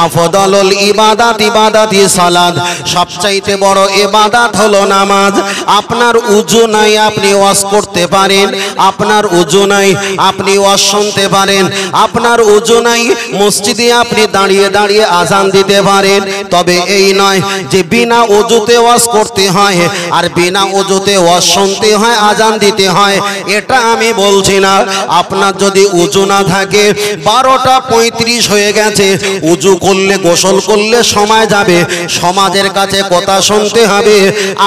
আফদালুল ইবাদাত ইবাদাতি সালাত, সবচাইতে বড় ইবাদত হলো নামাজ। আপনার উযু নাই, আপনি ওয়াজ করতে পারেন। আপনার উযু নাই, আপনি ওয়াজ শুনতে পারেন। আপনার উযু নাই, মসজিদে আপনি দাঁড়িয়ে দাঁড়িয়ে আযান দিতে পারেন। তবে এই নয় যে বিনা উযুতে ওয়াজ করতে হয় আর বিনা উযুতে ওয়াজ শুনতে হয়, আযান দিতে হয়, এটা আমি বলছি না। আপনার যদি উযু না থাকে, 12টা 35 হয়ে গেছে, উযু করলে গোসল করলে সময় যাবে, সমাজের কাছে কথা শুনতে হবে।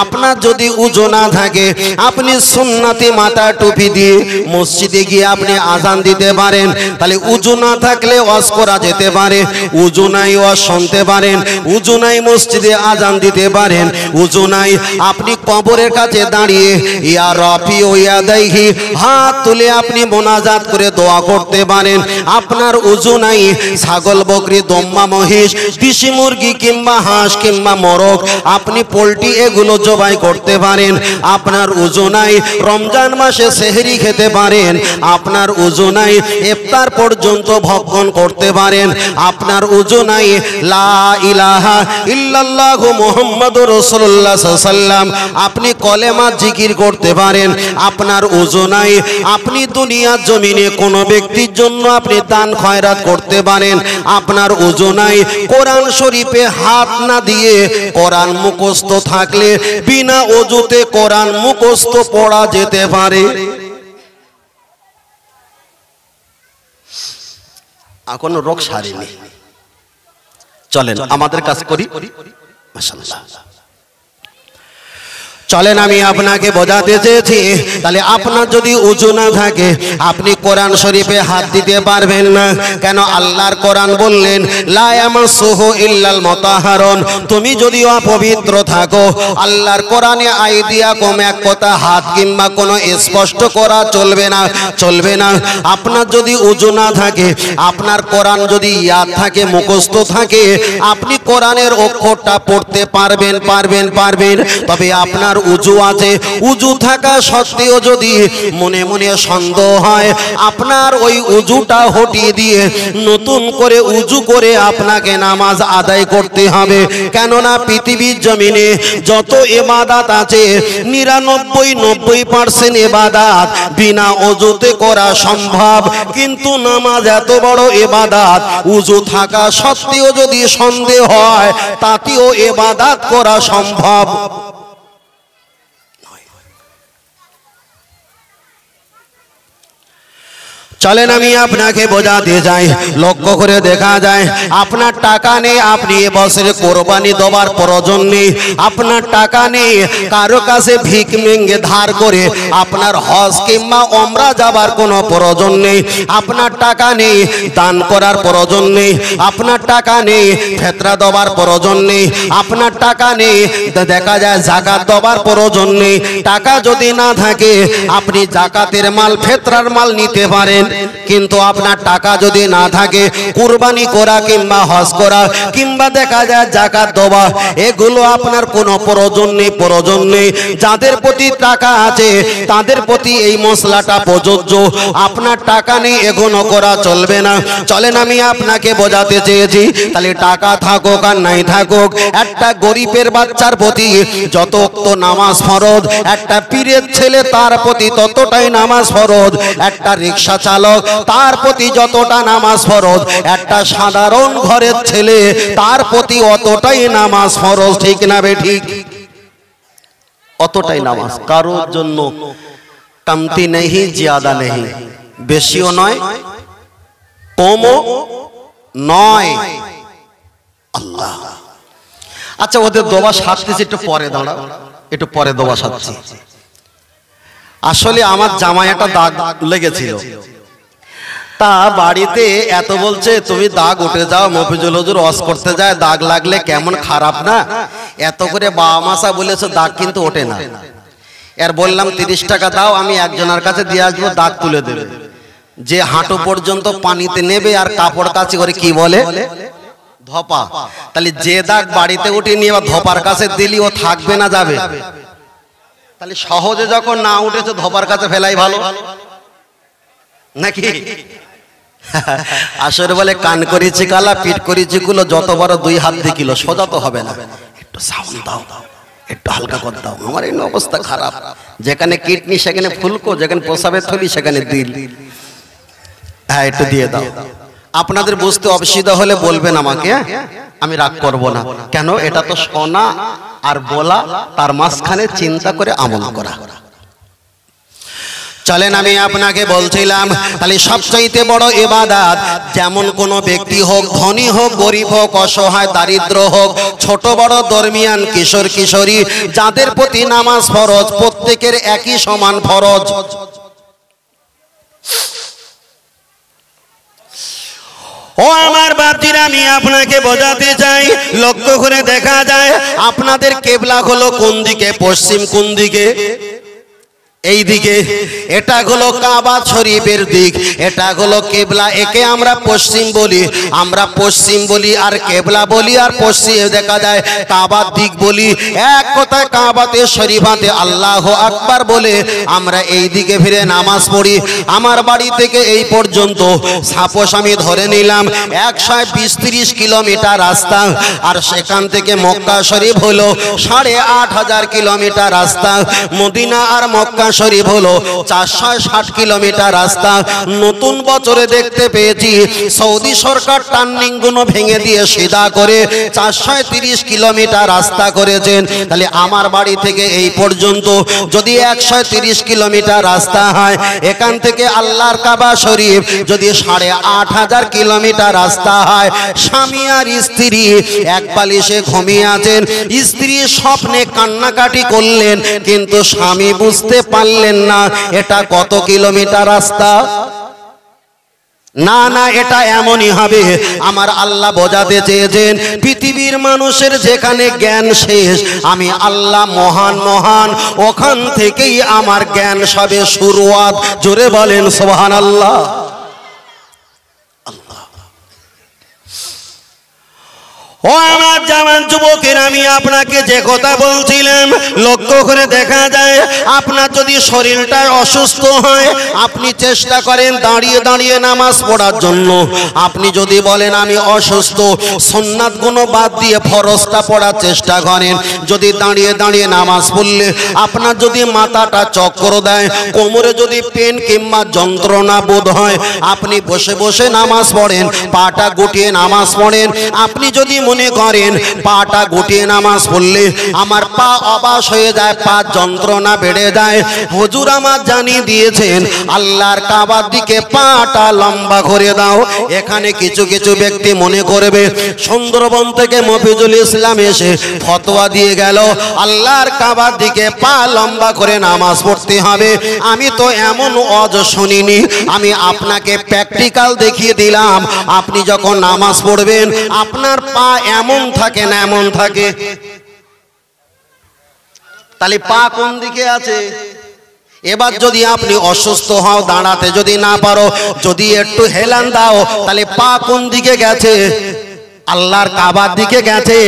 আপনার যদি উযু না থাকে, আপনি সুন্নতি মাথা টুপি দিয়ে মসজিদে গিয়ে আপনি আযান দিতে পারেন। তাহলে উযু না থাকলে ওয়াজ করা যেতে পারে, উযু নাই ওয়াজ শুনতে পারেন, উযু নাই মসজিদে আযান দিতে পারেন, উযু নাই আপনি কবরের কাছে দাঁড়িয়ে ইয়া রাফি ও ইয়াদাইহি হাত তুলে আপনি মোনাজাত করে দোয়া করতে পারেন। আপনার উযু নাই, ছাগল বকরি দম্মা মহিষ দেশি মুরগি কিংবা হাঁস কিংবা মোরগ আপনি পোল্ট্রি এগুলো জবাই করতে পারেন। আপনার উযু নাই, রমজান মাসে সেহরি খেতে পারেন। আপনার উযু নাই, ইফতার পর্যন্ত ভক্ষণ করতে পারেন। আপনার উযু নাই, লা ইলাহা ইল্লাল্লাহু মুহাম্মাদুর রাসূলুল্লাহ সাল্লাল্লাহু আলাইহি ওয়াসাল্লাম আপনি কলেমা জিকির করতে পারেন। আপনার উযু নাই, আপনি দুনিয়ার জমিনে কোনো ব্যক্তির জন্য আপনি দান খয়রাত করতে পারেন। আপনার উযু নাই, কোরআন শরীফে হাত না দিয়ে কোরআন মুখস্থ থাকলে বিনা ওযুতে কোরআন মুখস্থ পড়া যেতে পারে। এখন রোগ সারেনি, চলেন আমাদের কাজ করি। মাশাআল্লাহ, চলেন আমি আপনাকে বোঝাতে চেয়েছি। তাহলে আপনার যদি উযু না থাকে, আপনি কোরআন শরীফে হাত দিতে পারবেন না। কেন? আল্লাহর কোরআন বললেন লা ইয়ামাসসুহু ইল্লাল মুতাহহারুন। তুমি যদি অপবিত্র থাকো, আল্লাহর কোরআনে আইদিয়াকুম এক কথা হাত কিংবা কোনো স্পষ্ট করা চলবে না, চলবে না। আপনার যদি উযু না থাকে, আপনার কোরআন যদি ইয়াদ থাকে, মুখস্থ থাকে, আপনি কোরআনের অক্ষরটা পড়তে পারবেন পারবেন পারবেন। তবে আপনার উযু আছে, উযু থাকা সত্ত্বেও যদি মনে মনে সন্দেহ হয়, আপনার ওই উযুটা হটিয়ে দিয়ে নতুন করে উযু করে আপনাকে নামাজ আদায় করতে হবে। কেননা পৃথিবীর জমিনে যত ইবাদত আছে 99% ইবাদত বিনা উযুতে করা সম্ভব। কিন্তু নামাজ এত বড় ইবাদত, উযু থাকা সত্ত্বেও যদি সন্দেহ হয়, তাতেও ইবাদত করা সম্ভব। চলেন আমি আপনাকে বোঝাতে যাই। লক্ষ্য করে দেখা যায়, আপনার টাকা নেই, আপনি এবছরে কোরবানি দেওয়ার প্রয়োজন নেই। আপনার টাকা নেই, কারো কাছে ভিক মেঙ্গে ধার করে আপনার হজ কিংবা ওমরা যাবার কোনো প্রয়োজন নেই। আপনার টাকা নেই, দান করার প্রয়োজন নেই। আপনার টাকা নেই, ফিতরা দেওয়ার প্রয়োজন নেই। আপনার টাকা নেই, দেখা যায় যাকাত দেওয়ার প্রয়োজন নেই। টাকা যদি না থাকে, আপনি যাকাতের মাল ফিতরার মাল নিতে পারেন। কিন্তু আপনার টাকা যদি না থাকে, কুরবানি করা কিংবা হজ করা কিংবা দেখা যায় যাকাত দেওয়া, এগুলো আপনার কোনো প্রয়োজন নেই, প্রয়োজন নেই। যাদের প্রতি টাকা আছে তাদের প্রতি এই মশলাটা প্রযোজ্য। আপনার টাকা নেই, এগুলো করা চলবে না। চলেন আমি আপনাকে বোঝাতে চেয়েছি। তাহলে টাকা থাকুক আর নাই থাকুক, একটা গরিবের বাচ্চার প্রতি যত নামাজ ফরজ, একটা পীরের ছেলে তার প্রতি ততটাই নামাজ ফরজ, একটা রিকশা চালক তার প্রতি যতটা নামাজ ফরজ, একটা সাধারণ ঘরের ছেলে তার প্রতি অতটাই নামাজ ফরজ। ঠিক না বে ঠিক? অতটাই নামাজ। কারোর জন্য কমতি নেই, জিয়াদা নেই, বেশিও নয় কমও নয়। আল্লাহ, আচ্ছা ওদের দোয়া সাজতেছি, একটু পরে দাঁড়াও, একটু পরে দোয়া সাজছি। আসলে আমার জামায় একটা দাগ লেগেছিল, তা বাড়িতে এত বলছে তুমি দাগ উঠে যাও, মফিজুল হুজুর ওয়াজ করতে যায়, দাগ লাগলে কেমন খারাপ না, এত করে বাবা মাসা বলেছে, দাগ কিন্তু ওঠে না। এর বললাম 30 টাকা দাও, আমি একজনের কাছে দিয়ে আসবো, দাগ তুলে দেবে। যে হাঁটু পর্যন্ত পানিতে নেবে আর কাপড় কাচি করে কি বলে ধপা। তাহলে যে দাগ বাড়িতে উঠে নিয়ে ধপার কাছে দিলি ও থাকবে না যাবে? তাহলে সহজে যখন না উঠেছে ধপার কাছে ফেলাই ভালো নাকি? আসরে বলে কান করেছি কালা, পিঠ করেছি কুলো, যত বড় 2 হাত দিয়ে কিলো, সোজা তো হবে না, একটু সাউন্ড দাও, একটু হালকা করে দাও। আমার এই অবস্থা খারাপ, যেখানে কিডনি সেখানে ফুলকো, যেখানে প্রসাবের থলি সেখানে দিল। হ্যাঁ, একটু দিয়ে দাও। আপনাদের বুঝতে অসুবিধা হলে বলবেন আমাকে, আমি রাগ করব না। কেন? এটা তো শোনা আর বলা, তার মাঝখানে চিন্তা করে আমল করা। চলেন আমি আপনাকে বলছিলাম, তাহলে সবচাইতে বড় ইবাদত, যেমন কোনো ব্যক্তি হোক, ধনী হোক, গরিব হোক, অসহায়, দারিদ্র হোক, ছোট বড়, দরমিয়ান, কিশোর কিশোরী, যাদের প্রতি নামাজ ফরজ, প্রত্যেকের একই সমান ফরজ। ও আমার বাপজিরা, আমি আপনাকে বোঝাতে চাই, লক্ষ্য করে দেখা যায় আপনাদের কেবলা হলো কোন দিকে? পশ্চিম। কোন দিকে? এই দিকে। এটা হলো কাবা শরীফের দিক, এটা হলো কেবলা। একে আমরা পশ্চিম বলি, আমরা পশ্চিম বলি আর কেবলা বলি, আর পশ্চিমে দেখা যায় কাবার দিক বলি। এক কথায় কাবাতে শরীফাতে আল্লাহু আকবার বলে আমরা এই দিকে ফিরে নামাজ পড়ি। আমার বাড়ি থেকে এই পর্যন্ত সাপোজ আমি ধরে নিলাম 120-30 কিলোমিটার রাস্তা, আর সেখান থেকে মক্কা শরীফ হলো 8500 কিলোমিটার রাস্তা, মদিনা আর মক্কা শরীফ হলো 460 কিলোমিটার রাস্তা। নতুন বছরে দেখতে পেয়েছি সৌদি সরকার টার্নিং গুলো ভেঙে দিয়ে সিধা করে 430 কিলোমিটার রাস্তা করেছেন। তাহলে আমার বাড়ি থেকে এই পর্যন্ত যদি 130 কিলোমিটার রাস্তা হয়, এখান থেকে আল্লাহর কাবা শরীফ যদি 8500 কিলোমিটার রাস্তা হয়, স্বামী আর স্ত্রী এক বালিশে ঘুমিয়ে আছেন, স্ত্রী স্বপ্নে কান্নাকাটি করলেন, কিন্তু স্বামী বুঝতে পারলেন না এটা কত কিলোমিটার রাস্তা। না না, এটা এমনই হবে। আমার আল্লাহ বোঝাতে চেয়েছেন পৃথিবীর মানুষের যেখানে জ্ঞান শেষ, আমি আল্লাহ মহান মহান, ওখান থেকেই আমার জ্ঞান সবে শুরুয়াত। জোরে বলেন সুবহানাল্লাহ। ও আমার জামান যুবকের, আমি আপনাকে যে কথা বলছিলাম, লক্ষ্য করে দেখা যায় আপনার যদি শরীরটা অসুস্থ হয়, আপনি চেষ্টা করেন দাঁড়িয়ে দাঁড়িয়ে নামাজ পড়ার জন্য। আপনি যদি বলেন আমি অসুস্থ, সুন্নাত গুলো বাদ দিয়ে ফরজটা পড়ার চেষ্টা করেন। যদি দাঁড়িয়ে দাঁড়িয়ে নামাজ পড়লে আপনার যদি মাথাটা চক্র দেয়, কোমরে যদি পেন কিংবা যন্ত্রণা বোধ হয়, আপনি বসে বসে নামাজ পড়েন, পাটা গুটিয়ে নামাজ পড়েন। আপনি যদি মনে করেন পাটা গুটিয়ে নামাজ পড়লে আমার পা অবাস হয়ে যায়, পা যন্ত্রণা বেড়ে যায়, হুজুর আমার জানিয়ে দিয়েছেন আল্লাহর কাবার দিকে পাটা লম্বা করে দাও। এখানে কিছু কিছু ব্যক্তি মনে করবে সুন্দরবন থেকে মফিজুল ইসলাম এসে ফতোয়া দিয়ে গেল আল্লাহর কাবার দিকে পা লম্বা করে নামাজ পড়তে হবে। আমি তো এমন ওয়াজ শুনিনি, আমি আপনাকে প্র্যাকটিক্যাল দেখিয়ে দিলাম। আপনি যখন নামাজ পড়বেন আপনার পা এমন থাকে না এমন থাকে। তাহলে পা কোন দিকে আছে? এবার যদি আপনি অসুস্থ হও, দাঁড়াতে যদি না পারো, যদি একটু হেলান দাও, তাহলে পা কোন দিকে গেছে? আল্লাহর কাবার দিকে গেছে।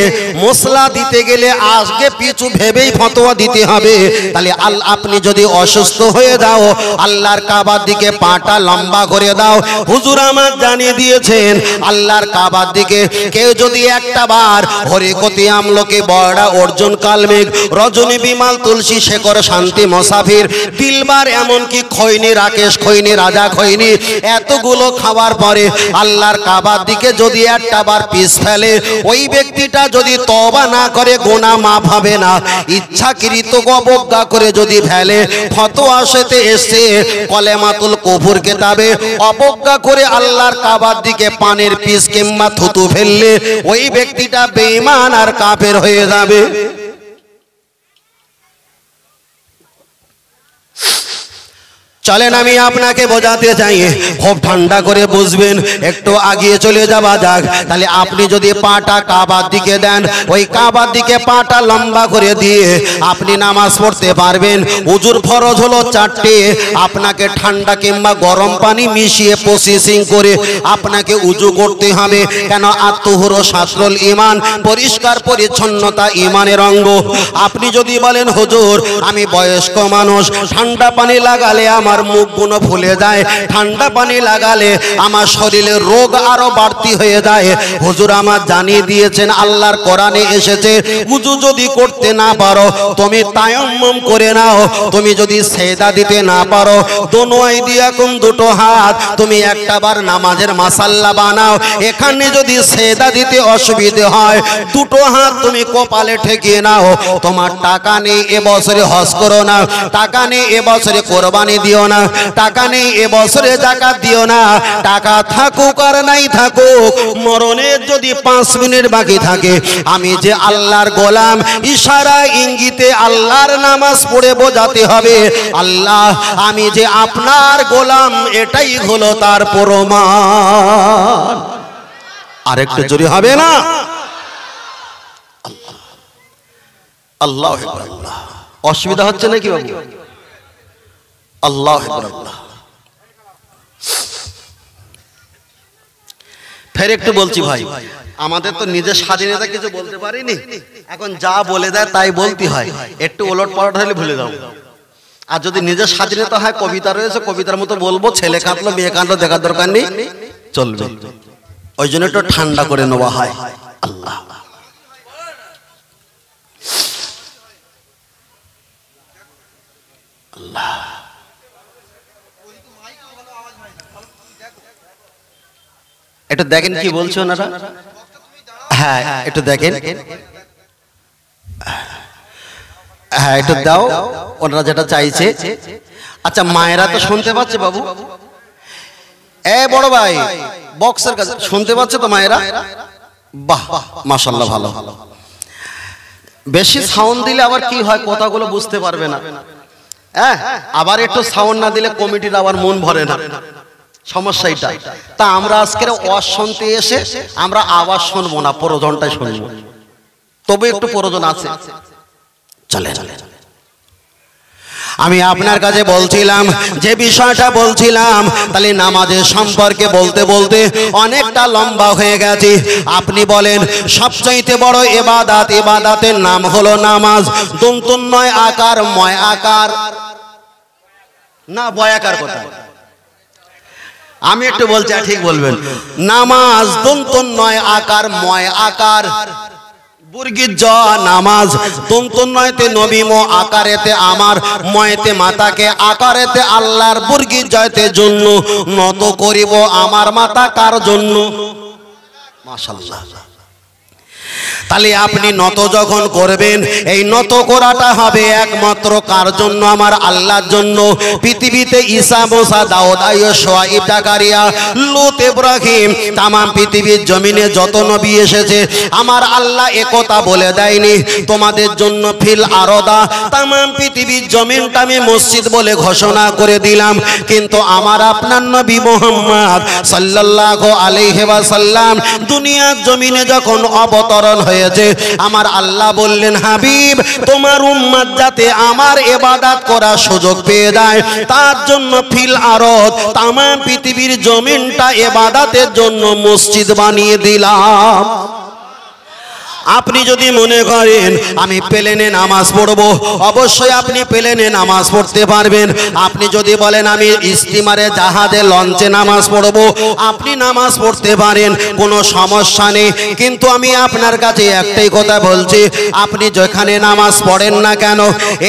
মশলা দিতে গেলে আগে পিছু ভেবেই ফতোয়া দিতে হবে। তাহলে আপনি যদি অসুস্থ হয়ে যাও, আল্লাহর কাবার দিকে পাটা লম্বা করে দাও। হুজুর আমার জানিয়ে দিয়েছেন আল্লাহর কাবার দিকে কেউ যদি একটা বার হরিকতি আমলকি বড়া অর্জুন কালমেঘ রজনী বিমাল তুলসী শেখর শান্তি মোসাফির দিলবার এমনকি খৈনি রাকেশ খৈনি রাজা খৈনি এতগুলো খাওয়ার পরে আল্লাহর কাবার দিকে যদি একটা বার ফেলে, ওই ব্যক্তিটা যদি তওবা না করে গুনাহ মাফ হবে না। ইচ্ছাকৃত অবজ্ঞা করে যদি ফেলে, ফতোয়া সেতে এসে কলেমাতুল কুফর কিতাবে অবজ্ঞা করে আল্লাহর কাবার দিকে পানের পিস কিংবা থুতু ফেললে, ওই ব্যক্তিটা বেঈমান আর কাফের হয়ে যাবে। চলেন আমি আপনাকে বোঝাতে চাই, খুব ঠান্ডা করে বুঝবেন, একটু আগিয়ে চলে যাওয়া যাক। তাহলে আপনি যদি পাটা কাবার দিকে দেন, ওই কাবার দিকে পাটা লম্বা করে দিয়ে আপনি নামাজ পড়তে পারবেন। উজুর ফরজ হলো 4টে। আপনাকে ঠান্ডা কিংবা গরম পানি মিশিয়ে প্রসেসিং করে আপনাকে উজু করতে হবে। কেন? আত্মহুর শাস্ত্রল ইমান, পরিষ্কার পরিচ্ছন্নতা ইমানের অঙ্গ। আপনি যদি বলেন হুজুর আমি বয়স্ক মানুষ, ঠান্ডা পানি লাগালে আমার আমার মুখগুলো ফুলে যায়, ঠান্ডা পানি লাগালে আমার শরীরে রোগ আরো বাড়তি হয়ে যায়। হুজুর আমার জানিয়ে দিয়েছেন, আল্লাহর কোরআনে এসেছে, উযু যদি করতে না পারো তুমি তায়াম্মুম করে নাও। তুমি যদি সেজদা দিতে না পারো দোনো আইদিয়াকুম, দুটো হাত তুমি একটা বার নামাজের মাসাল্লা বানাও। এখানে যদি সেজদা দিতে অসুবিধে হয় দুটো হাত তুমি কপালে ঠেকিয়ে নাও। তোমার টাকা নেই এবছরে হজ করো না, টাকা নেই এবছরে কোরবানি দিও না, টাকা নেই এবছরে যাকাত দিও না। টাকা থাকুক আর নাই থাকুক, মরণের যদি 5 মিনিট বাকি থাকে, আমি যে আল্লাহর গোলাম, ইশারা ইঙ্গিতে আল্লাহর নামাজ পড়ে বোঝাতে হবে, আল্লাহ আমি যে আপনার গোলাম, এটাই হলো তার প্রমাণ। আরেকটু জোরে হবে না? আল্লাহু আকবার। অসুবিধা হচ্ছে নাকি বাবু? আল্লাহু আকবার। ফের একটু বলছি ভাই, আমাদের তো নিজের স্বাধীনতা কিছু বলতে পারিনি, এখন যা বলে দেয় তাই বলতে হয়। একটু ওলট পালট হলে ভুলে যাও। আর যদি নিজের স্বাধীনতা হয়, কবিতা রয়েছে, কবিতার মতো বলবো, ছেলে কাঁদলো মেয়ে কাঁদলো দেখার দরকার নেই, চলবে। ওই জন্য একটু ঠান্ডা করে নেওয়া হয়। আল্লাহ আল্লাহ। একটু দেখেন কি বলছো ওনারা। হ্যাঁ একটু দেখেন, হ্যাঁ একটু দাও ওনারা যেটা চাইছে। আচ্ছা মায়েরা তো শুনতে পাচ্ছে বাবু? এ বড় ভাই বক্সের কাছে শুনতে পাচ্ছে তো মায়েরা? বাহ মাশাআল্লাহ, ভালো। বেশি সাউন্ড দিলে আবার কি হয়, কথাগুলো বুঝতে পারবে না। হ্যাঁ, আবার একটু সাউন্ড না দিলে কমিটির আবার মন ভরে না, সমস্যা এটা। তা আমরা আজকের ওয়াজ শুনতে এসে আমরা আওয়াজ শুনবো না, প্রয়োজনটাই শুনবো, তবে একটু প্রয়োজন আছে। চলে আমি আপনার কাছে বলছিলাম, যে বিষয়টা বলছিলাম, তাহলে নামাজের সম্পর্কে বলতে বলতে অনেকটা লম্বা হয়ে গেছে। আপনি বলেন সবচাইতে বড় ইবাদত, ইবাদতের নাম হলো নামাজ। দুমতুন নয় আকার, ময় আকার না বয়াকার কথা আমি একটু বলছি, ঠিক বলবেন। নামাজ দুমতুন নয় আকার, ময় আকার, বুর্গির জ নামাজ। তুমতুন নয়তে নবী, মো আকারেতে আমার, ময়তে মাতাকে, আকারেতে আল্লাহর, বুর্গির জয়তে জন্য নত করিব আমার মাতা কার জন্য? মাশাআল্লাহ। তাহলে আপনি নত যখন করবেন, এই নত করাটা হবে একমাত্র কার জন্য? আমার আল্লাহর জন্য। পৃথিবীতে ঈসা, মুসা, দাউদ, আইয়ুব, শুআয়ব, জাকারিয়া, লূত, ইব্রাহিম, তাম পৃথিবীর জমিনে যত নবী এসেছে, আমার আল্লাহ একথা বলে দেয়নি তোমাদের জন্য ফিল আরদা, তাম পৃথিবীর জমিনটা আমি মসজিদ বলে ঘোষণা করে দিলাম। কিন্তু আমার আপনার নবী মুহাম্মদ সাল্লাল্লাহু আলাইহি ওয়াসাল্লাম দুনিয়ার জমিনে যখন অবতরণ হয়েছে, আমার আল্লাহ বললেন, হাবিব তোমার উম্মত যাতে আমার ইবাদত করার সুযোগ পেয়ে যায়, তার জন্য ফিল আরদ, তাম পৃথিবীর জমিনটা ইবাদতের জন্য মসজিদ বানিয়ে দিলাম। আপনি যদি মনে করেন আমি প্লেনে নামাজ পড়বো, অবশ্যই আপনি প্লেনে নামাজ পড়তে পারবেন। আপনি যদি বলেন আমি স্টিমারে, জাহাজে, লঞ্চে নামাজ পড়বো, আপনি নামাজ পড়তে পারেন, কোনো সমস্যা নেই। কিন্তু আমি আপনার কাছে একটাই কথা বলছি, আপনি যেখানে নামাজ পড়েন না কেন,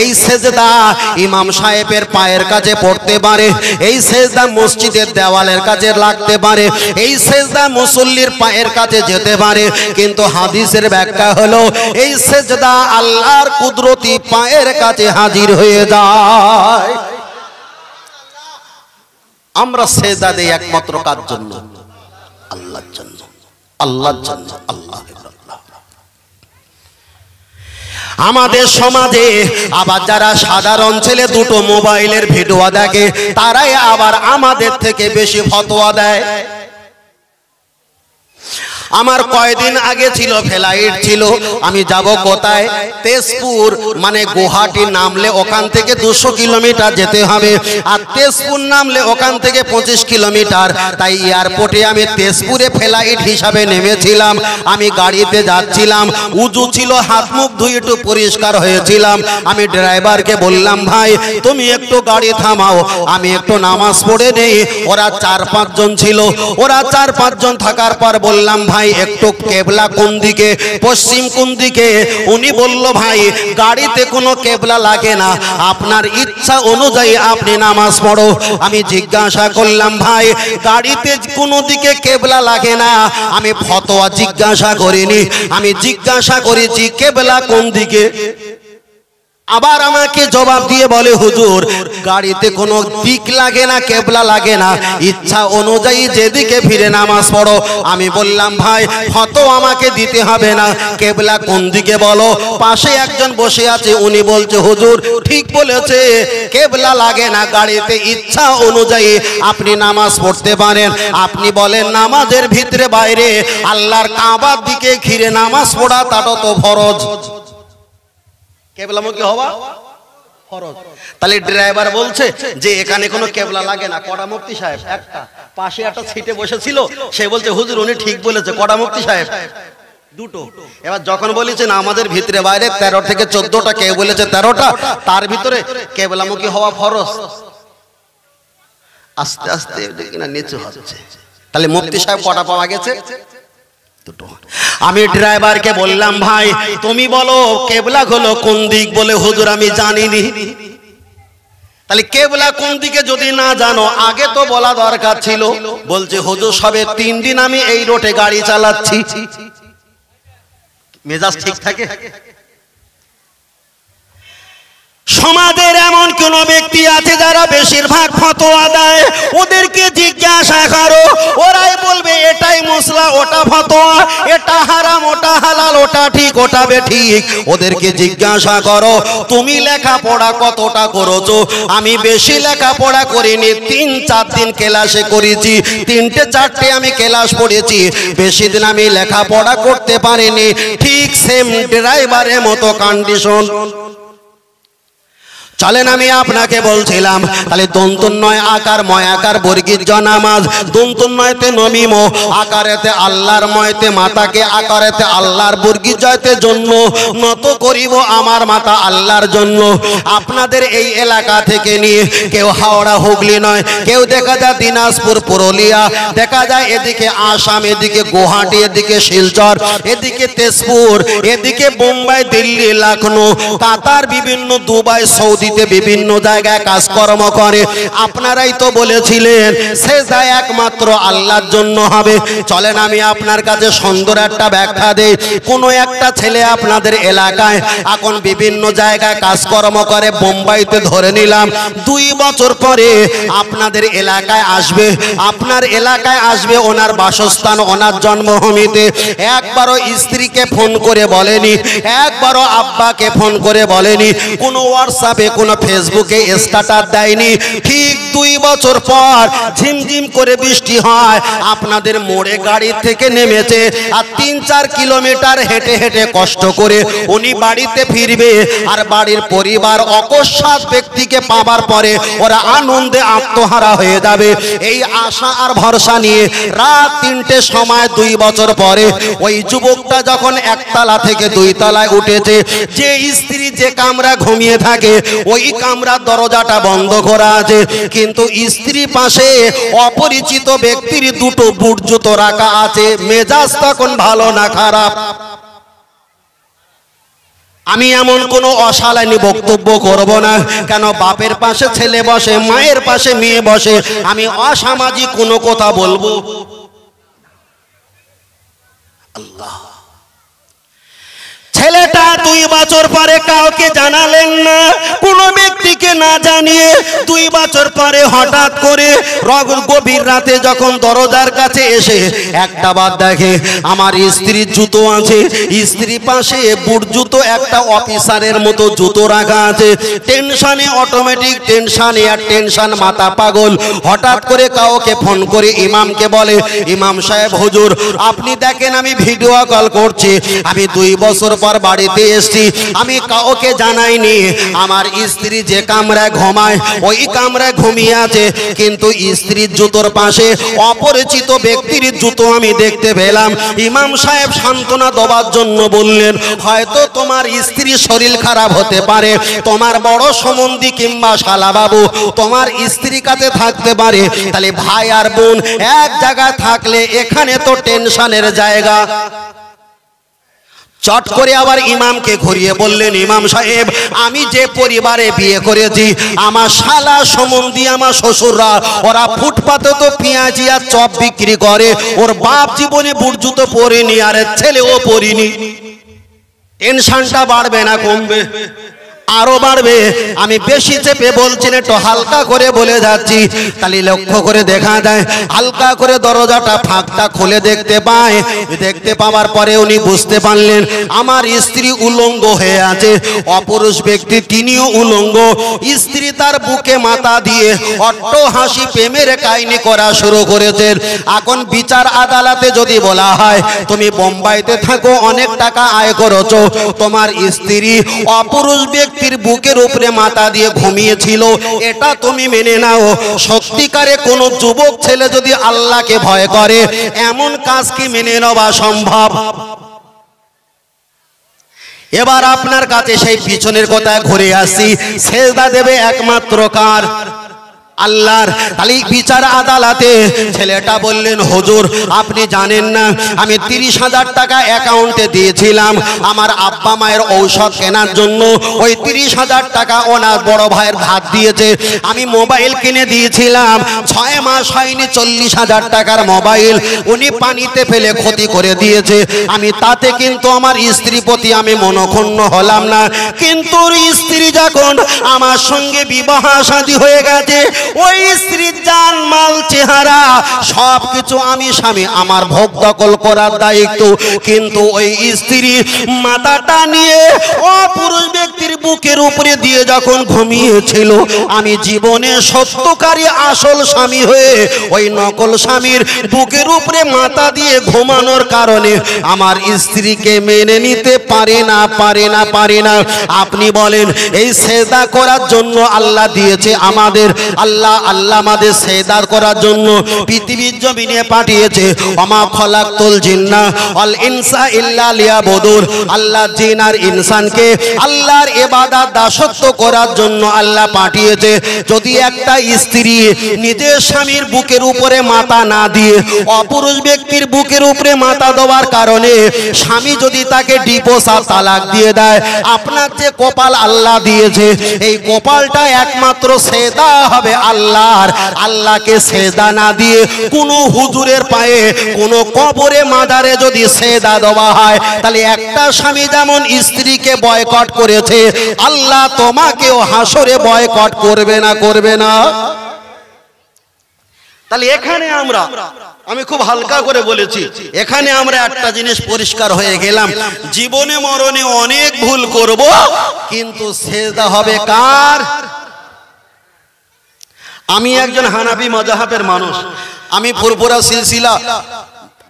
এই সেজদা ইমাম সাহেবের পায়ের কাছে পড়তে পারে, এই সেজদা মসজিদের দেওয়ালের কাছে লাগতে পারে, এই সেজদা মুসল্লির পায়ের কাছে যেতে পারে, কিন্তু হাদিসের ব্যাখ্যা হলো এই সেজদা আল্লাহর কুদরতি পায়ের কাছে হাজির হয়ে যায়। আমরা সেজদা দেই একমাত্র কার জন্য? আল্লাহর জন্য, আল্লাহর জন্য। আল্লাহ। আমাদের সমাজে আবার যারা সাধারণ ছেলে দুটো মোবাইলের ভিডিও দেখে, তারাই আবার আমাদের থেকে বেশি ফতোয়া দেয়। আমার কয়দিন আগে ছিল ফ্লাইট ছিল, আমি যাব কোথায়? তেজপুর, মানে গুয়াহাটি নামলে ওখান থেকে 200 কিলোমিটার যেতে হবে, আর তেজপুর নামলে ওখান থেকে 25 কিলোমিটার। তাই এয়ারপোর্টে আমি তেজপুরে ফ্লাইট হিসাবে নেমেছিলাম। আমি গাড়িতে যাচ্ছিলাম, উজু ছিল, হাত মুখ ধুয়ে একটু পরিষ্কার হয়েছিলাম। আমি ড্রাইভারকে বললাম, ভাই তুমি একটু গাড়ি থামাও, আমি একটু নামাজ পড়ে নেই। ওরা 4-5 জন ছিল। ওরা 4-5 জন থাকার পর বললাম, ভাই একটু কেবলা কোন দিকে, পশ্চিম কোন দিকে? উনি বলল, ভাই গাড়িতে কোনো কেবলা লাগে না, আপনার ইচ্ছা অনুযায়ী আপনি নামাজ পড়ো। আমি জিজ্ঞাসা করলাম, ভাই গাড়িতে কোনো দিকে কেবলা লাগে না, আমি ফতোয়া জিজ্ঞাসা করিনি, আমি জিজ্ঞাসা করেছি কেবলা কোন দিকে। আবার আমাকে জবাব দিয়ে বলে, হুজুর গাড়িতে কোনো দিক লাগে না, কেবলা লাগে না, ইচ্ছা অনুযায়ী যেদিকে ফিরে নামাজ পড়ো। আমি বললাম, ভাই ফতোয়া আমাকে দিতে হবে না, কেবলা কোন দিকে বলো। পাশে একজন বসে আছে, উনি বলছে, হুজুর ঠিক বলেছে, কেবলা লাগে না, গাড়িতে ইচ্ছা অনুযায়ী আপনি নামাজ পড়তে পারেন। আপনি বলেন নামাজের ভিতরে বাইরে আল্লাহর কাবার দিকে ঘিরে নামাজ পড়া তাটা তো ফরজ, কেবলামুখী হওয়া ফরজ। তাহলে ড্রাইভার বলছে যে এখানে কোনো কেবলা লাগে না। কড়া মুফতি সাহেব একটা, পাশে একটা সিটে বসেছিল, সে বলছে, হুজুর উনি ঠিক বলেছে। কড়া মুফতি সাহেব দুটো। এবার যখন বলেছেন আমাদের ভিতরে বাইরে 13 থেকে 14টা, কেউ বলেছে 13টা, তার ভিতরে কেবলামুখী হওয়া ফরজ। আস্তে আস্তে কিনা নিচু হচ্ছে। তাহলে মুফতি সাহেব কটা পাওয়া গেছে? দুটো। আমি ড্রাইভারকে বললাম, ভাই তুমি বলো কেবলা হলো কোন দিক? বলে, হুজুর আমি জানিনি। তাহলে কেবলা কোন দিকে যদি না জানো, আগে তো বলা দরকার ছিল। বলছে, হুজুর সবে 3 দিন আমি এই রোডে গাড়ি চালাচ্ছি। মেজাজ ঠিক থাকে? সমাজের এমন কোন ব্যক্তি আছে যারা বেশিরভাগ ফতোয়া দেয়, ওদেরকে জিজ্ঞাসা করো, ওরাই বলবে এটাই মশলা, ওটা ফতোয়া, এটা হারাম, ওটা হালাল, ওটা ঠিক, ওটা বেঠিক। ওদেরকে জিজ্ঞাসা করো, তুমি লেখাপড়া কতটা করেছো? আমি বেশি লেখাপড়া করিনি, 3-4 দিন ক্লাসে করেছি, 3-4টে আমি ক্লাস পড়েছি, বেশি দিন আমি লেখাপড়া করতে পারিনি। ঠিক সেম ড্রাইভারের মতো কন্ডিশন। চলেন আমি আপনাকে বলছিলাম, তাহলে দন্তন নয় আকার, ময় আকার, বর্গীর জনামাজ। দন্তন নয়তে নমিম, আকারেতে আল্লাহর, ময়তে মাতাকে, আকারেতে আল্লাহর, বর্গীর জয়তে জন্য, নত করিব আমার মাতা আল্লাহর জন্য। আপনাদের এই এলাকা থেকে নিয়ে কেউ হাওড়া হুগলি নয়, কেউ দেখা যায় দিনাজপুর পুরুলিয়া, দেখা যায় এদিকে আসাম, এদিকে গুয়াহাটি, এদিকে শিলচর, এদিকে তেজপুর, এদিকে বোম্বাই, দিল্লি, লখনৌ, কাতার, বিভিন্ন দুবাই, সৌদি, বিভিন্ন জায়গায় কাজকর্ম করে। আপনারাই তো বলেছিলেন সেজদা একমাত্র আল্লাহর জন্য হবে। চলেন আমি আপনার কাছে সুন্দর একটা ব্যাখ্যা দেই। কোন একটা ছেলে আপনাদের এলাকায় এখন বিভিন্ন জায়গায় কাজকর্ম করে, বোম্বাইতে ধরে নিলাম, 2 বছর পরে আপনাদের এলাকায় আসবে, আপনার এলাকায় আসবে, ওনার বাসস্থান, ওনার জন্মভূমিতে। একবারও স্ত্রীকে ফোন করে বলেনি, একবারও আব্বাকে ফোন করে বলেনি, কোনো হোয়াটসঅ্যাপে, কোনো ফেসবুকে স্ট্যাটাস দেয়নি। ঠিক 2 বছর পর ঝিমঝিম করে বৃষ্টি হয়, আপনাদের মোড়ে গাড়ি থেকে নেমেছে, আর 3-4 কিলোমিটার হেঁটে হেঁটে কষ্ট করে উনি বাড়িতে ফিরবে। আর বাড়ির পরিবার অকস্মাৎ ব্যক্তিকে পাবার পরে ওরা আনন্দে আত্মহারা হয়ে যাবে। এই আশা আর ভরসা নিয়ে রাত 3টে সময় 2 বছর পরে ওই যুবকটা যখন 1 তলা থেকে 2 তলায় উঠেছে, যে স্ত্রী যে কামরা ঘুমিয়ে থাকে ওই কামরার দরজাটা বন্ধ করা আছে, কিন্তু স্ত্রী পাশে অপরিচিত ব্যক্তির 2টো বুট জুতো রাখা আছে। মেজাজ তখন ভালো না খারাপ? আমি এমন কোনো অশালীন বক্তব্য করব না, কেন বাপের পাশে ছেলে বসে, মায়ের পাশে মেয়ে বসে, আমি অসামাজিক কোনো কথা বলবো? আল্লাহ, ছেলেটা 2 বছর পরে কাউকে জানালেন না, কোনো ব্যক্তিকে না জানিয়ে 2 বছর পরে হঠাৎ করে গভীর রাতে যখন দরজার কাছে এসে একটা বার দেখে আমার স্ত্রীর জুতো আছে, স্ত্রী পাশে বুট জুতো একটা অফিসারের মতো জুতো রাখা আছে। টেনশনে, অটোমেটিক টেনশনে আর টেনশন মাথা পাগল। হঠাৎ করে কাউকে ফোন করে ইমামকে বলে, ইমাম সাহেব হুজুর আপনি দেখেন আমি ভিডিও কল করছি, আমি 2 বছর পর বাড়িতে এসেছি, আমি কাউকে জানাইনি, আমার স্ত্রী যে কামরায় ঘুমায় ওই কামরায় ঘুমিয়ে আছে, কিন্তু স্ত্রীর জুতোর পাশে অপরিচিত ব্যক্তির জুতো আমি দেখতে পেলাম। ইমাম সাহেব সান্ত্বনা দেওয়ার জন্য বললেন, হয়তো তোমার স্ত্রীর শরীর খারাপ হতে পারে, তোমার বড় সম্বন্ধী কিংবা শালা বাবু তোমার স্ত্রীর কাছে থাকতে পারে, তাহলে ভাই আর বোন এক জায়গায় থাকলে এখানে তো টেনশনের জায়গা। চট করে আবার ইমামকে ঘুরিয়ে বললেন, ইমাম সাহেব আমি যে পরিবারে বিয়ে করেছি আমার শালা সম্বন্ধী আমার শ্বশুররা ওরা ফুটপাতে তো পেঁয়াজি আর চপ বিক্রি করে, ওর বাপ জীবনে বুট জুতো পরেনি আর ছেলেও পরিনি। টেনশনটা বাড়বে না কমবে? আরো বাড়বে। আমি বেশি চেপে বলছি না, একটু হালকা করে বলে যাচ্ছি। তাহলে লক্ষ্য করে দেখা যায় হালকা করে দরজাটা ফাঁকটা খুলে দেখতে পায়। দেখতে পাওয়ার পরে উনি বুঝতে পারলেন আমার স্ত্রী উলঙ্গ হয়ে আছে। অপুরুষ ব্যক্তি তিনিও উলঙ্গ। স্ত্রী তার বুকে মাথা দিয়ে অট্ট হাসি প্রেমের কাহিনী করা শুরু করেছেন। এখন বিচার আদালতে যদি বলা হয় তুমি বোম্বাইতে থাকো, অনেক টাকা আয় করেছো, তোমার স্ত্রী অপুরুষ ব্যক্তি বুকের উপরে মাথা দিয়ে ঘুমিয়েছিল, এটা তুমি মেনে নাও। সত্যিকারে কোন যুবক ছেলে যদি আল্লাহকে ভয় করে এমন কাজ কি মেনে নেওয়া সম্ভব? এবার আপনার কাছে সেই পিছনের কথা ঘুরে আসি, সেজদা দেবে একমাত্র কার? আল্লাহর। তাহলে বিচার আদালতে ছেলেটা বললেন, হুজুর আপনি জানেন না আমি 30,000 টাকা অ্যাকাউন্টে দিয়েছিলাম আমার আব্বা মায়ের ঔষধ কেনার জন্য, ওই 30,000 টাকা ওনার বড় ভাইয়ের ধার দিয়েছে। আমি মোবাইল কিনে দিয়েছিলাম, 6 মাস হয়নি 40,000 টাকার মোবাইল উনি পানিতে ফেলে ক্ষতি করে দিয়েছে। আমি তাতে কিন্তু আমার স্ত্রী প্রতি আমি মনক্ষুণ্ণ হলাম না, কিন্তু স্ত্রী যখন আমার সঙ্গে বিবাহ শাদী হয়ে গেছে ওই স্ত্রীর জান মাল চেহারা সবকিছু আমি স্বামী আমার ভোগ দখল করার দায়িত্ব, কিন্তু ওই স্ত্রী মাথাটা নিয়ে অপুরুষ ব্যক্তির বুকের উপরে দিয়ে যখন ঘুমিয়েছিল, আমি জীবনে সত্যকারী আসল স্বামী হয়ে ওই নকল স্বামীর বুকের উপরে মাথা দিয়ে ঘুমানোর কারণে আমার স্ত্রীকে মেনে নিতে পারি না। আপনি বলেন এই সেজদা করার জন্য আল্লাহ দিয়েছে আমাদের, আল্লাহ আমাদের সেজদা করার জন্য পৃথিবীর জমিনে পাঠিয়েছে। ওমা খলাকতুল জিন্না ওয়াল ইনসা ইল্লা লিয়াবুদুন। আল্লাহ জিন আর ইনসানকে আল্লাহর ইবাদত দাসত্ব করার জন্য আল্লাহ পাঠিয়েছে। যদি একটা স্ত্রী নিজের স্বামীর বুকের উপরে মাথা না দিয়ে অপুরুষ ব্যক্তির বুকের উপরে মাথা দেওয়ার কারণে স্বামী যদি তাকে ডিভোর্স আর তালাক দিয়ে দেয়, আপনার যে কপাল আল্লাহ দিয়েছে এই কপালটা একমাত্র সেজদা হবে আল্লাহর। আল্লাহকে সেজদা না দিয়ে কোনো হুজুরের পায়ে কোনো কবরে মাজারে যদি সেজদা দেওয়া হয়, তাহলে একটা স্বামী যেমন স্ত্রীকে বয়কট করেছে আল্লাহ তোমাকেও হাসরে বয়কট করবে না? তাহলে এখানে আমি খুব হালকা করে বলেছি, এখানে আমরা একটা জিনিস পরিষ্কার হয়ে গেলাম, জীবনে মরণে অনেক ভুল করব, কিন্তু সেজদা হবে কার? আমি একজন হানাফি মাযহাবের মানুষ, আমি ফুরফুরা সিলসিলা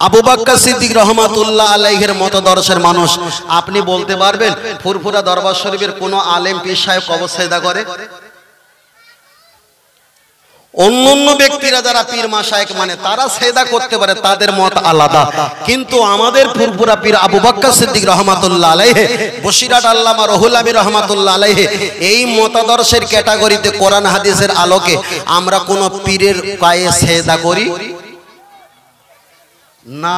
আবু বকর সিদ্দিক রহমাতুল্লাহ আলাইহির মতদর্শের মানুষ। আপনি বলতে পারবেন ফুরফুরা দরবার শরীফের কোন আলেম পীর সাহেব কবর সেজদা করে? অন্যান্য ব্যক্তিরা যারা পীর মাশায়েখ মানে তারা সেজদা করতে পারে, তাদের মত আলাদা, কিন্তু আমাদের ফুরফুরা পীর আবু বকর সিদ্দিক রহমাতুল্লাহ আলাইহি, বসিরহাট আল্লামা রুহুল আমিন রহমাতুল্লাহ আলাইহি এই মতদর্শের ক্যাটাগরিতে কোরআন হাদিসের আলোকে আমরা কোন পীরের পায়ে সেজদা করি না,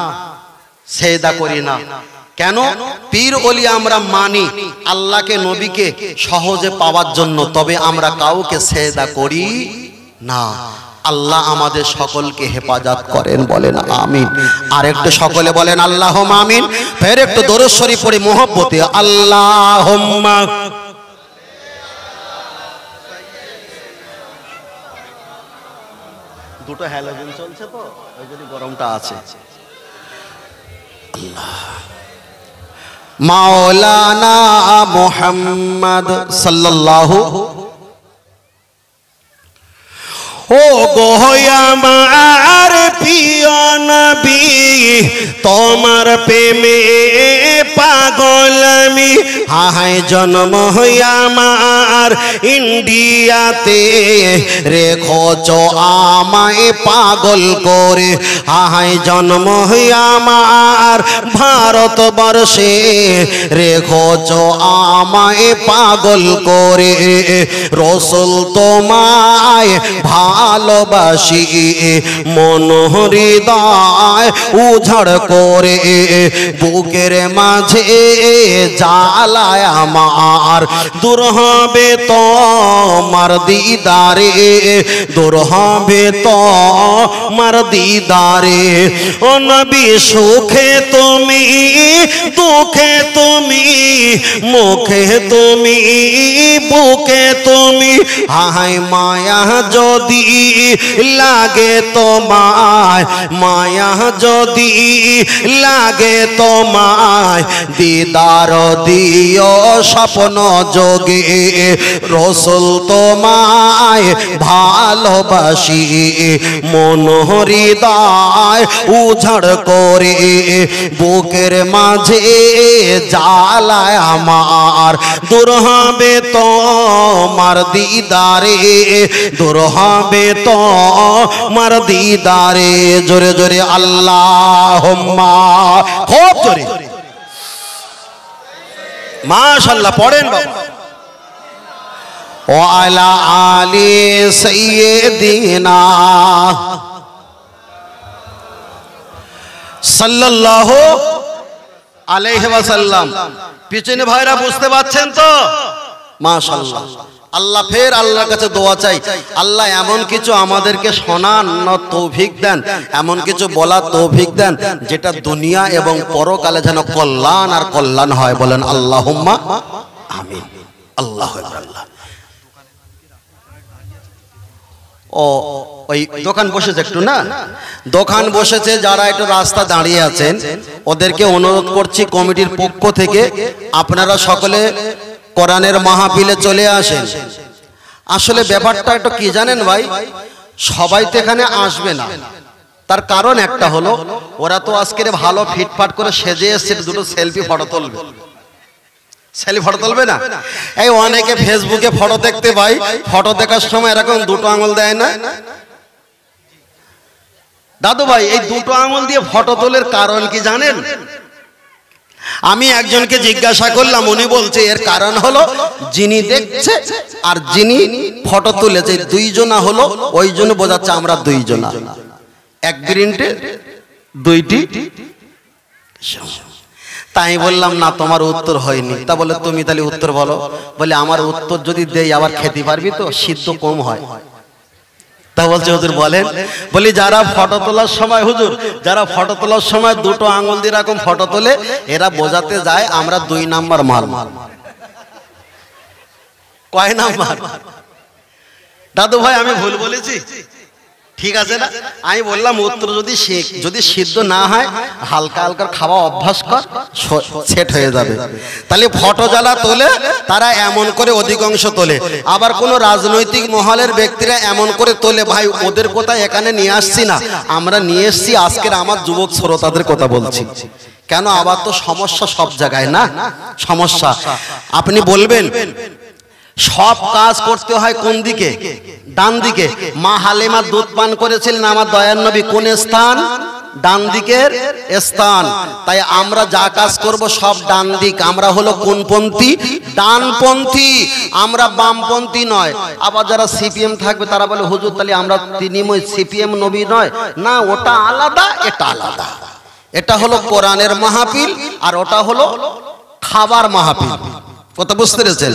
সেজদা করি না। কেন? পীর ওলি আমরা মানি আল্লাহকে নবীকে সহজে পাওয়ার জন্য, তবে আমরা কাউকে সেজদা করি না। আল্লাহ আমাদের সকলকে হেফাজত করেন, বলেন আমিন। আর একটু সকলে বলেন আল্লাহুম্মা আমিন। ফের একটু দরুদ শরীফ পড়ি মোহব্বতে, আল্লাহুম্মা। দুটো হ্যালোজেন চলছে তো ওই জন্য গরমটা আছে। মাওলানা মুহাম্মদ সাল্লাল্লাহু ও গো আমার প্রিয় নবী, তোমার প্রেমে পাগল আমি। হায় জন্ম আমার ইন্ডিয়াতে, রেখোছো আমায় পাগল করে। হায় জন্ম আমার ভারতবর্ষে, রেখোছো আমায় পাগল করে। রসুল তোমায় ভালোবাসি, মন হৃদয় উঝড় করে। বুকের মাঝে জ্বালায় আমার, দূর হবে তোমার দিদারে, দূর হবে তোমার দিদারে। ও নবী সুখে তুমি, দুঃখে তুমি, মুখে তুমি, বুকে তুমি। হায় মায়া যদি লাগে তোমায়, মায়া যদি লাগে তোমায়, দিদার দিও স্বপ্ন যোগে। রসুল তোমায় ভালোবাসি, মন হৃদয় উঝড় করে। বুকের মাঝে জ্বালায় আমার, দূর হবে তোমার দিদারে, দূর হবে তোমার দিদারে। জোরে জোরে আল্লাহুম্মা, খুব জোরে মাশাআল্লাহ পড়েন বাবা। ওয়া আলা আলি সাইয়্যিদিনা সাল্লাল্লাহু আলাইহি ওয়াসাল্লাম। পিছনে ভাইরা বুঝতে পারছেন তো? মাশাআল্লাহ। আল্লাহ ফের আল্লাহর কাছে দোয়া চাই, আল্লাহ এমন কিছু আমাদেরকে শোনার তৌফিক দেন, এমন কিছু বলার তৌফিক দেন যেটা দুনিয়া এবং পরকালে যেন কল্যাণ আর কল্যাণ হয়। বলেন আল্লাহুম্মা আমিন। আল্লাহু আকবার। ও ওই দোকান বসেছে একটু না, দোকান বসেছে যারা একটু রাস্তা দাঁড়িয়ে আছেন ওদেরকে অনুরোধ করছি কমিটির পক্ষ থেকে আপনারা সকলে কোরআনের মাহফিলে চলে আসেন। আসলে ব্যাপারটা একটু কি জানেন ভাই, সবাই তো এখানে আসবে না, তার কারণ একটা হলো ওরা তো আজকের ভালো ফিটফাট করে সেজে এসছে, দুটো সেলফি ফটো তুলবে। সেলফি ফটো তুলবে না? এই অনেকে ফেসবুকে ফটো দেখতে পাই, ফটো দেখার সময় এরকম দুটো আঙুল দেয় না দাদু ভাই? এই দুটো আঙুল দিয়ে ফটো তোলার কারণ কি জানেন? আমি একজনকে জিজ্ঞাসা করলাম, উনি বলছে এর কারণ হলো যিনি দেখছে আর যিনি ফটো তুলেছে দুইজনা হলো, ওই জন্য বোঝাচ্ছে আমরা দুইজনা, এক প্রিন্টে দুইটি। তাই বললাম না তোমার উত্তর হয়নি। তা বলে তুমি তাহলে উত্তর বলো। বলে আমার উত্তর যদি দেই আবার খেতে পারবি তো, সিদ্ধ কম হয়। তা বলছে হুজুর বলেন। বলি যারা ফটো তোলার সময়, হুজুর যারা ফটো তোলার সময় দুটো আঙুল দিয়ে এরকম ফটো তোলে, এরা বোঝাতে যায় আমরা 2 নাম্বার মাল। কয় নাম্বার? দাদু ভাই আমি ভুল বলেছি? ঠিক আছে না? আমি বললাম উত্তর যদি সিদ্ধ না হয় হালকা হালকা খাওয়া অভ্যাস কর, সেট হয়ে যাবে। তাহলে ফটো যারা তোলে তারা এমন করে অধিকাংশ তোলে, আবার কোন রাজনৈতিক মহলের ব্যক্তিরা এমন করে তোলে। ভাই ওদের কথা এখানে নিয়ে আসছি না, আমরা নিয়ে এসছি আজকের আমার যুবক শ্রোতাদের কথা বলছি। কেন? আবার তো সমস্যা সব জায়গায় না, সমস্যা। আপনি বলবেন সব কাজ করতে হয় কোন দিকে? ডান দিকে। মা হালিমা দুধ পান করেছিলেন আমার দয়ার নবী কোন স্থান? ডান দিকের স্থান। তাই আমরা যা কাজ করব সব ডান দিক। আমরা হলো কোনপন্থী? ডানপন্থী, আমরা বামপন্থী নয়। আবার যারা সিপিএম থাকবে তারা বলে হুজুর তাহলে আমরা তৃণমূল সিপিএম নবী নয় না, ওটা আলাদা এটা আলাদা। এটা হলো কোরআনের মাহফিল আর ওটা হলো খাবার মাহফিল। কথা বুঝতে পেরেছেন?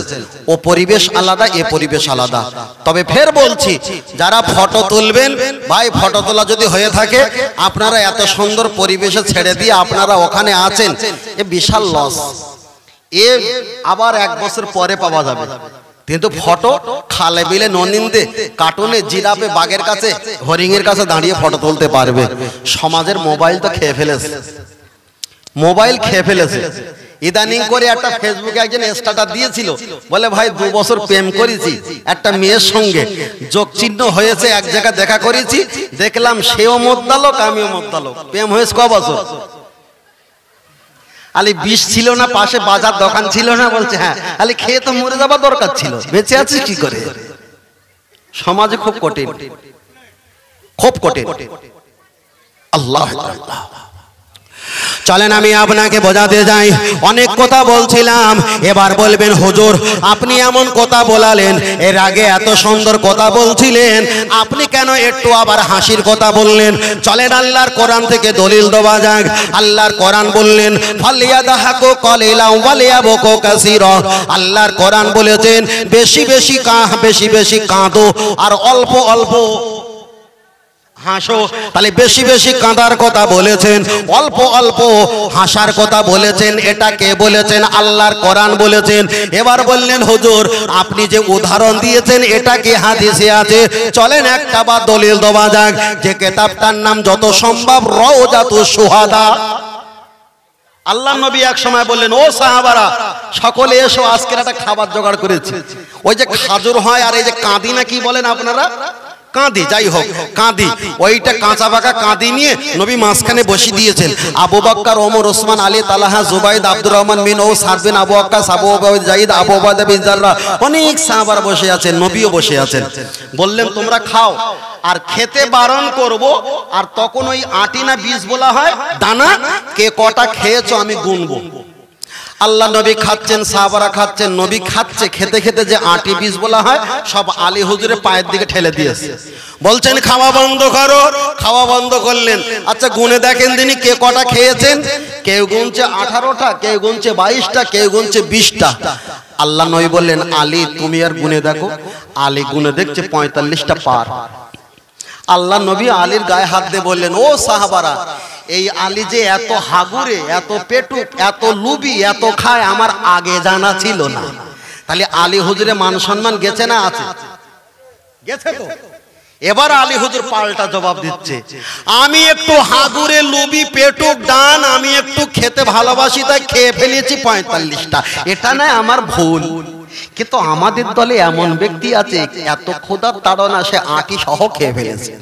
ও পরিবেশ আলাদা, এ পরিবেশ আলাদা। তবে ফের বলছি, যারা ফটো তুলবেন ভাই, ফটো তোলা যদি হয়ে থাকে, আপনারা এত সুন্দর পরিবেশে ছেড়ে দিয়ে আপনারা ওখানে আছেন, এ বিশাল লস। এ আবার 1 বছর পরে পাওয়া যাবে। কিন্তু ফটো খালে বিলে ননিন্দে কার্টুনে জিরাফে বাঘের কাছে হরিণের কাছে দাঁড়িয়ে ফটো তুলতে পারবে। সমাজের মোবাইল তো খেয়ে ফেলেছে, মোবাইল খেয়ে ফেলেছে। ইদানিং করে একটা ফেসবুকে একজন স্ট্যাটাস দিয়েছিল, বলে ভাই 2 বছর প্রেম করেছি একটা মেয়ের সঙ্গে, যোগ চিহ্ন হয়েছে, এক জায়গায় দেখা করেছি, দেখলাম সেও মদ্দালোক আমিও মদ্দালোক। প্রেম হয়েছে ক বছর? আলি বিষ ছিল না, পাশে বাজার দোকান ছিল না? বলছে হ্যাঁ। আলি খেয়ে তো মরে যাবার দরকার ছিল, বেঁচে আছিস কি করে? সমাজে খুব কঠিন, খুব কঠিন। আল্লাহ আল্লাহ। চলেন আমি আপনাকে বোঝাতে যাই। অনেক কথা বলছিলাম, এবার বলবেন হুজুর আপনি এমন কথা বলালেন, এর আগে এত সুন্দর কথা বলছিলেন, আপনি কেন একটু আবার হাসির কথা বললেন? চলেন আল্লাহর কোরআন থেকে দলিল দেওয়া যাক। আল্লাহর কোরআন বললেন ফালিয়াদাহাকু কালিলা ওয়ালিয়াবকু কাসীরা। আল্লাহর কোরআন বলেছেন বেশি বেশি কাঁদো আর অল্প অল্প হাসো। তাহলে বেশি বেশি কাঁদার কথা বলেছেন, অল্প অল্প হাসার কথা বলেছেন, এটা কে বলেছেন? আল্লাহর কোরআন বলেছেন। এবার বললেন হুজুর আপনি যে উদাহরণ দিয়েছেন এটা কি হাদিসে আছে? চলেন একটা বা দলিল দেওয়া যাক, যে কিতাবটার নাম যত সম্ভব রাউজাতুশ শুহাদা। আল্লাহ নবী এক সময় বললেন ও সাহাবারা সকলে এসো, আজকের একটা খাবার জোগাড় করেছি। ওই যে খাজুর হয় আর এই যে কাঁদি না কি বলেন আপনারা? কাঁদি, যাই হোক কাঁদি, ওইটা কাঁচা পাকা কাঁদি নিয়ে নবী মাঝখানে বসিয়ে দিয়েছেন। আবু বকর, ওমর, ওসমান, আলী, তালহা, জুবাইদ, আব্দুর রহমান বিন ও সাদ বিন আবু ওয়াক্কাস, আবু উবাইদা, জাইদ, আবু উবাইদা বিন জাররাহ, অনেক সাহাবারা বসে আছেন, নবীও বসে আছেন। বললেন তোমরা খাও, আর খেতে বারণ করব, আর তখন ওই আটি না বীজ বলা হয় দানা, কে কটা খেয়েছো আমি গুনবো। আল্লাহ নবী খাচ্ছেন, সাহাবারা খাচ্ছেন, নবী খাচ্ছে, খেতে খেতে যে আটি বীজ বলা হয় সব আলী হুজুরের পায়ের দিকে ঠেলে দিয়েছে। বলছেন খাওয়া বন্ধ করো, খাওয়া বন্ধ করলেন। আচ্ছা গুনে দেখেন দিনই কে কটা খেয়েছেন। কেউ গুনছে 18টা, কেউ গুনছে 22টা, কেউ গুনছে 20টা। আল্লাহ নবী বললেন আলী তুমি আর গুনে দেখো। আলী গুনে দেখছে 45টা পার। আল্লাহ নবী আলীর গায়ে হাত দিয়ে বললেন ও সাহাবারা, এই আলী যে এত হাগুরে, এত পেটুক, এত লুবি, এত খায় আমার আগে জানা ছিল না। তাহলে আলী হুজুরের মান সম্মান গেছে না আছে? গেছে তো। এবার আলী হুজুর পাল্টা জবাব দিচ্ছে, আমি একটু হাগুরে, লুবি, পেটুক, ডান, আমি একটু খেতে ভালোবাসি তাই খেয়ে ফেলেছি 45টা, এটা নয় আমার ভুল। কিন্তু আমাদের দলে এমন ব্যক্তি আছে এত ক্ষুধার তাড়না সে আটি সহ খেয়ে ফেলেছে।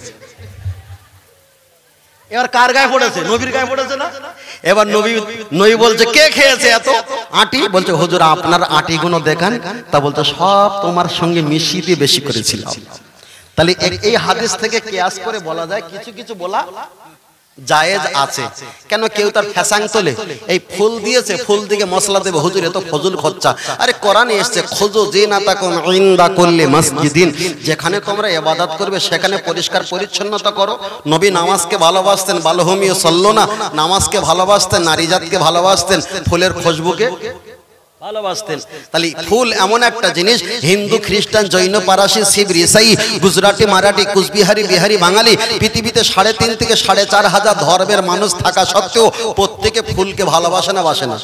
এবার কার গায়ে পড়েছে? নবীর গায়ে পড়েছে না? এবার নবী বলছে কে খেয়েছে এত আটি? বলছে হুজুর আপনার আটিগুলো দেখান। তা বলছে সব তোমার সঙ্গে মিশিয়ে দিয়ে বেশি করেছিলাম। তাহলে এই হাদিস থেকে কিয়াস করে বলা যায় কিছু কিছু বলা জায়েজ আছে। কেন কেউ তার ফ্যাসাং তোলে, এই ফুল দিয়েছে, ফুল দিকে মশলা দেবে, হুজুর এত ফজল খরচা। আরে কোরআনে এসেছে খুজু জিনাতাকুম ইনদা কুল্লি মসজিদিন, যেখানে তোমরা ইবাদত করবে সেখানে পরিষ্কার পরিচ্ছন্নতা করো। নবী নামাজকে ভালোবাসতেন, বালহুমিও সাল্লুনা, নামাজকে ভালোবাসতেন, নারীজাতকে ভালোবাসতেন, ফুলের খুশবুকে ভালোবাসতেন। তাহলে ফুল এমন একটা জিনিস, হিন্দু, খ্রিস্টান, জৈন, পারাসি, শিব, রিসাই, গুজরাটি, মারাঠি, কুচবিহারি, বিহারি, বাঙালি, পৃথিবীতে 3.5 থেকে 4.5 হাজার ধর্মের মানুষ থাকা সত্ত্বেও প্রত্যেকে ফুলকে ভালোবাসে না, বাসে না?